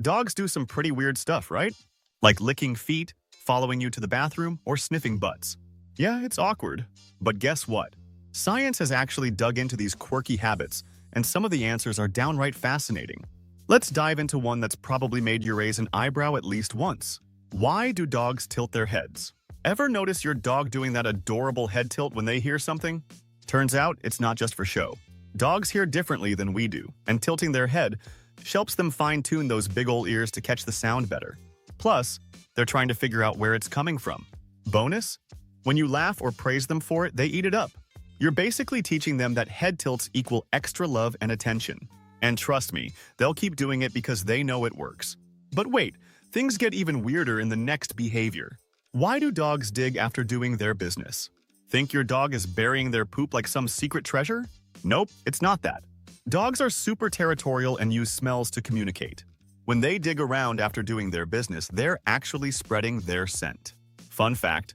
Dogs do some pretty weird stuff, right? Like licking feet, following you to the bathroom, or sniffing butts. Yeah, it's awkward. But guess what? Science has actually dug into these quirky habits, and some of the answers are downright fascinating. Let's dive into one that's probably made you raise an eyebrow at least once. Why do dogs tilt their heads? Ever notice your dog doing that adorable head tilt when they hear something? Turns out it's not just for show. Dogs hear differently than we do, and tilting their head helps them fine-tune those big ol' ears to catch the sound better. Plus, they're trying to figure out where it's coming from. Bonus? When you laugh or praise them for it, they eat it up. You're basically teaching them that head tilts equal extra love and attention. And trust me, they'll keep doing it because they know it works. But wait, things get even weirder in the next behavior. Why do dogs dig after doing their business? Think your dog is burying their poop like some secret treasure? Nope, it's not that. Dogs are super territorial and use smells to communicate. When they dig around after doing their business, they're actually spreading their scent. Fun fact,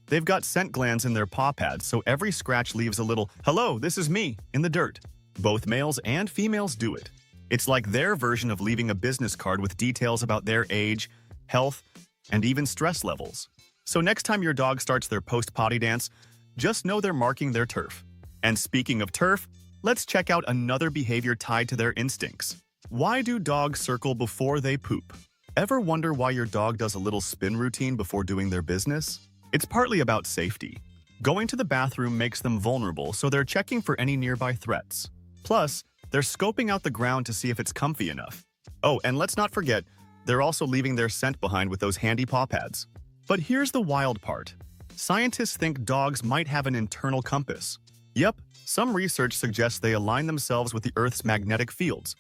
they've got scent glands in their paw pads, so every scratch leaves a little "hello, this is me" in the dirt. Both males and females do it. It's like their version of leaving a business card with details about their age, health, and even stress levels. So next time your dog starts their post-potty dance, just know they're marking their turf. And speaking of turf, let's check out another behavior tied to their instincts. Why do dogs circle before they poop? Ever wonder why your dog does a little spin routine before doing their business? It's partly about safety. Going to the bathroom makes them vulnerable, so they're checking for any nearby threats. Plus, they're scoping out the ground to see if it's comfy enough. Oh, and let's not forget, they're also leaving their scent behind with those handy paw pads. But here's the wild part. Scientists think dogs might have an internal compass. Yep, some research suggests they align themselves with the Earth's magnetic fields,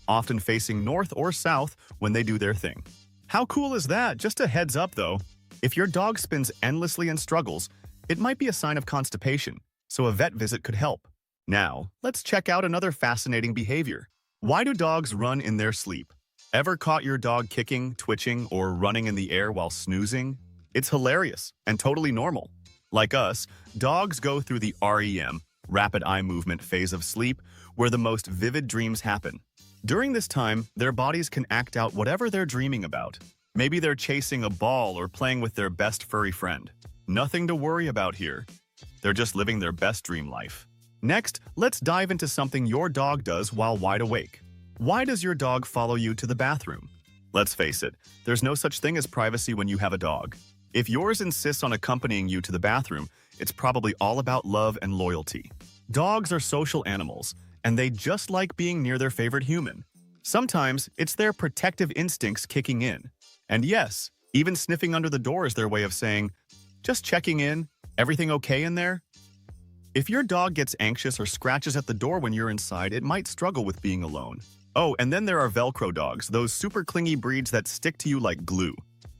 often facing north or south when they do their thing. How cool is that? Just a heads up though, if your dog spins endlessly and struggles, it might be a sign of constipation, so a vet visit could help. Now, let's check out another fascinating behavior. Why do dogs run in their sleep? Ever caught your dog kicking, twitching, or running in the air while snoozing? It's hilarious and totally normal. Like us, dogs go through the REM, rapid eye movement phase of sleep, where the most vivid dreams happen. During this time, their bodies can act out whatever they're dreaming about. Maybe they're chasing a ball or playing with their best furry friend. Nothing to worry about here. They're just living their best dream life. Next, let's dive into something your dog does while wide awake. Why does your dog follow you to the bathroom? Let's face it, there's no such thing as privacy when you have a dog. If yours insists on accompanying you to the bathroom, it's probably all about love and loyalty. Dogs are social animals, and they just like being near their favorite human. Sometimes it's their protective instincts kicking in. And yes, even sniffing under the door is their way of saying, "Just checking in, everything okay in there?" If your dog gets anxious or scratches at the door when you're inside, it might struggle with being alone. Oh, and then there are Velcro dogs, those super clingy breeds that stick to you like glue.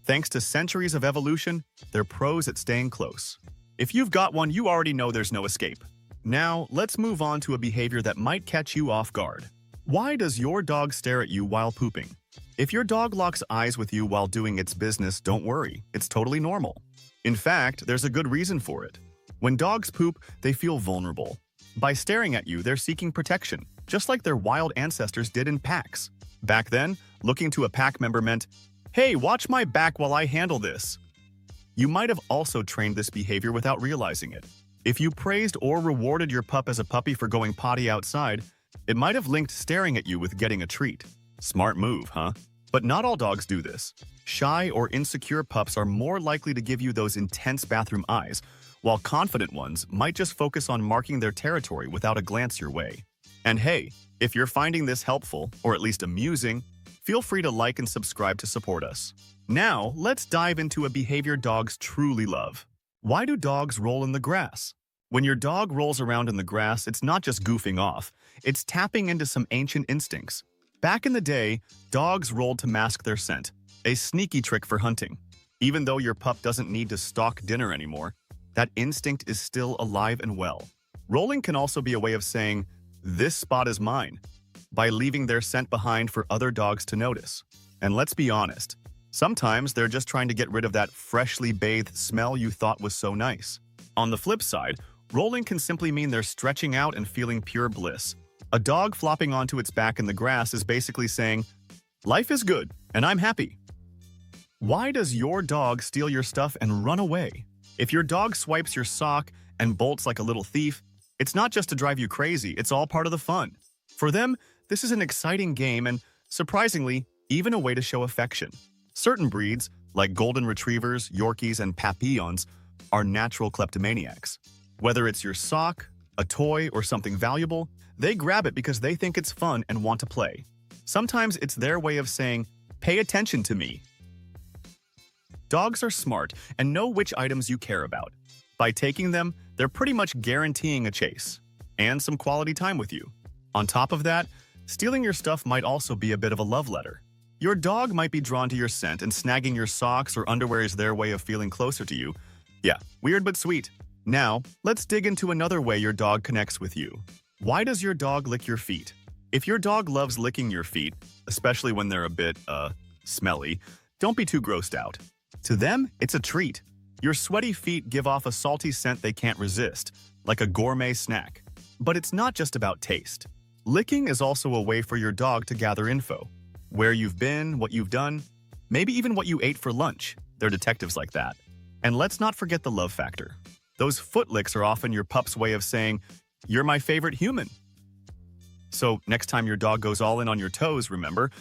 Thanks to centuries of evolution, they're pros at staying close. If you've got one, you already know there's no escape. Now, let's move on to a behavior that might catch you off guard. Why does your dog stare at you while pooping? If your dog locks eyes with you while doing its business, don't worry, it's totally normal. In fact, there's a good reason for it. When dogs poop, they feel vulnerable. By staring at you, they're seeking protection, just like their wild ancestors did in packs. Back then, looking to a pack member meant, "Hey, watch my back while I handle this." You might have also trained this behavior without realizing it. If you praised or rewarded your pup as a puppy for going potty outside, it might have linked staring at you with getting a treat. Smart move, huh? But not all dogs do this. Shy or insecure pups are more likely to give you those intense bathroom eyes, while confident ones might just focus on marking their territory without a glance your way. And hey, if you're finding this helpful, or at least amusing, feel free to like and subscribe to support us. Now, let's dive into a behavior dogs truly love. Why do dogs roll in the grass? When your dog rolls around in the grass, it's not just goofing off, it's tapping into some ancient instincts. Back in the day, dogs rolled to mask their scent, a sneaky trick for hunting. Even though your pup doesn't need to stalk dinner anymore, that instinct is still alive and well. Rolling can also be a way of saying, "This spot is mine," by leaving their scent behind for other dogs to notice. And let's be honest, sometimes they're just trying to get rid of that freshly bathed smell you thought was so nice. On the flip side, rolling can simply mean they're stretching out and feeling pure bliss. A dog flopping onto its back in the grass is basically saying, "Life is good, And I'm happy. Why does your dog steal your stuff and run away? If your dog swipes your sock and bolts like a little thief, it's not just to drive you crazy, it's all part of the fun. For them, this is an exciting game and, surprisingly, even a way to show affection. Certain breeds, like golden retrievers, Yorkies, and Papillons, are natural kleptomaniacs. Whether it's your sock, a toy, or something valuable, they grab it because they think it's fun and want to play. Sometimes it's their way of saying, "Pay attention to me." Dogs are smart and know which items you care about. By taking them, they're pretty much guaranteeing a chase and some quality time with you. On top of that, stealing your stuff might also be a bit of a love letter. Your dog might be drawn to your scent, and snagging your socks or underwear is their way of feeling closer to you. Yeah, weird but sweet. Now, let's dig into another way your dog connects with you. Why does your dog lick your feet? If your dog loves licking your feet, especially when they're a bit, smelly, don't be too grossed out. To them, it's a treat. Your sweaty feet give off a salty scent they can't resist, like a gourmet snack. But it's not just about taste. Licking is also a way for your dog to gather info. Where you've been, what you've done, maybe even what you ate for lunch. They're detectives like that. And let's not forget the love factor. Those foot licks are often your pup's way of saying, "You're my favorite human." So next time your dog goes all in on your toes, remember,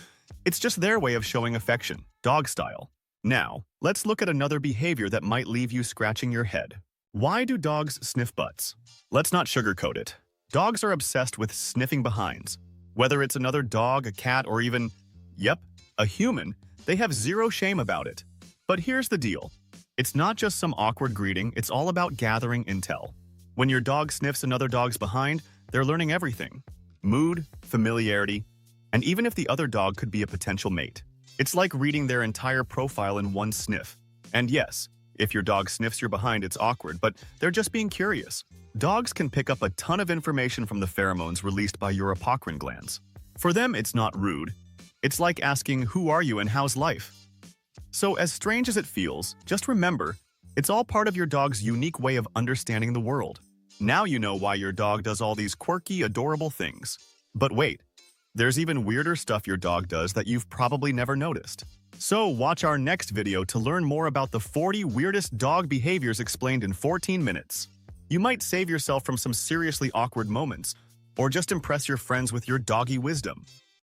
it's just their way of showing affection, dog style. Now, let's look at another behavior that might leave you scratching your head. Why do dogs sniff butts? Let's not sugarcoat it. Dogs are obsessed with sniffing behinds. Whether it's another dog, a cat, or even, a human, they have zero shame about it. But here's the deal. It's not just some awkward greeting, it's all about gathering intel. When your dog sniffs another dog's behind, they're learning everything. Mood, familiarity, and even if the other dog could be a potential mate. It's like reading their entire profile in one sniff. And yes, if your dog sniffs your behind, it's awkward, but they're just being curious. Dogs can pick up a ton of information from the pheromones released by your apocrine glands. For them, it's not rude. It's like asking, "Who are you and how's life?" So as strange as it feels, just remember, it's all part of your dog's unique way of understanding the world. Now you know why your dog does all these quirky, adorable things. But wait, there's even weirder stuff your dog does that you've probably never noticed. So watch our next video to learn more about the 40 weirdest dog behaviors explained in 14 minutes. You might save yourself from some seriously awkward moments, or just impress your friends with your doggy wisdom.